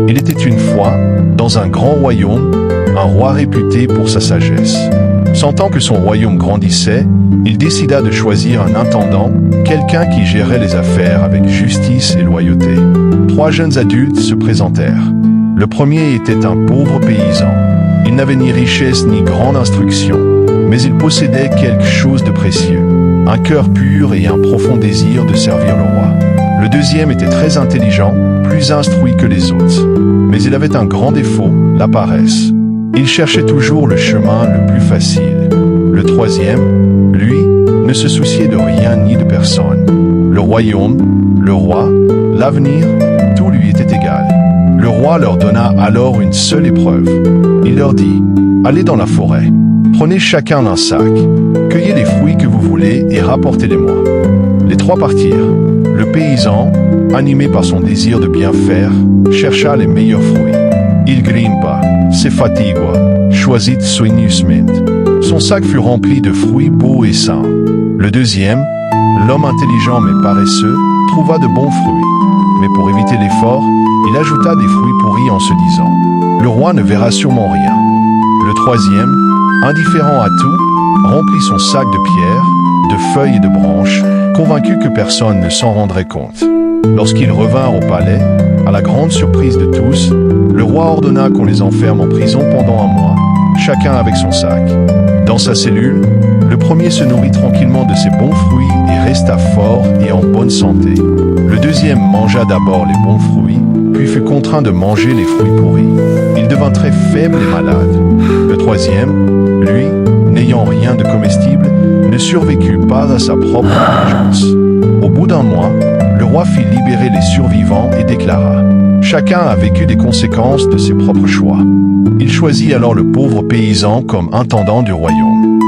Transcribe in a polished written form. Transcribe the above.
Il était une fois, dans un grand royaume, un roi réputé pour sa sagesse. Sentant que son royaume grandissait, il décida de choisir un intendant, quelqu'un qui gérait les affaires avec justice et loyauté. 3 jeunes adultes se présentèrent. Le premier était un pauvre paysan. Il n'avait ni richesse ni grande instruction, mais il possédait quelque chose de précieux, un cœur pur et un profond désir de servir le roi. Le deuxième était très intelligent, plus instruit que les autres, mais il avait un grand défaut, la paresse. Il cherchait toujours le chemin le plus facile. Le troisième, lui, ne se souciait de rien ni de personne. Le royaume, le roi, l'avenir, tout lui était égal. Le roi leur donna alors une seule épreuve. Il leur dit, « Allez dans la forêt, prenez chacun un sac, cueillez les fruits que vous voulez et rapportez-les-moi. » Les 3 partirent. Le paysan, animé par son désir de bien faire, chercha les meilleurs fruits. Il grimpa, se fatigua, choisit soigneusement. Son sac fut rempli de fruits beaux et sains. Le deuxième, l'homme intelligent mais paresseux, trouva de bons fruits. Mais pour éviter l'effort, il ajouta des fruits pourris en se disant « Le roi ne verra sûrement rien ». Le troisième, indifférent à tout, remplit son sac de pierres, de feuilles et de branches, convaincu que personne ne s'en rendrait compte. Lorsqu'ils revinrent au palais, à la grande surprise de tous, le roi ordonna qu'on les enferme en prison pendant 1 mois, chacun avec son sac. Dans sa cellule, le premier se nourrit tranquillement de ses bons fruits et resta fort et en bonne santé. Le deuxième mangea d'abord les bons fruits, puis fut contraint de manger les fruits pourris. Il devint très faible et malade. Le troisième, lui, n'ayant rien de comestible, ne survécut pas à sa propre intelligence. Au bout d'1 mois, le roi fit libérer les survivants et déclara « Chacun a vécu des conséquences de ses propres choix. » Il choisit alors le pauvre paysan comme intendant du royaume.